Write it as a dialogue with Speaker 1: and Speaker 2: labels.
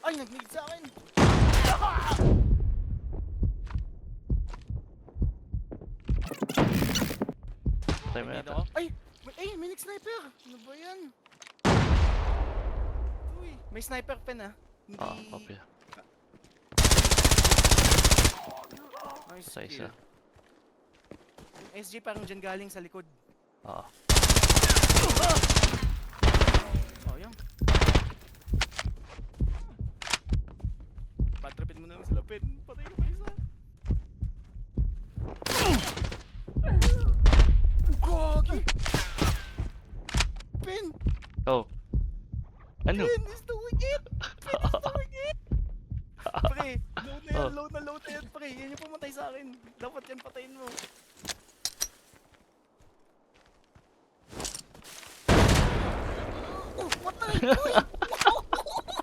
Speaker 1: Ay, nag-need sa akin!
Speaker 2: Patay mo
Speaker 1: Nag-need
Speaker 2: yata.
Speaker 1: ako. Ay, may sniper! Ano ba yan? Uy, may sniper pen ah. Hindi...
Speaker 2: Copy.
Speaker 1: Nice
Speaker 2: Sa isa.
Speaker 1: kill. Yung SG parang dyan galing sa likod.
Speaker 2: Oo.
Speaker 1: Oh, yan. Patrapin mo na lang sila, pen. Patay ka pa isa. Gogi! Pen!
Speaker 2: Oh. Ano?
Speaker 1: Pen is the wicked! Pen is the wicked! Pre, load na yan, pre. Yan yung pumatay sa akin. Dapat yan patayin mo. Oh, patay! Uy!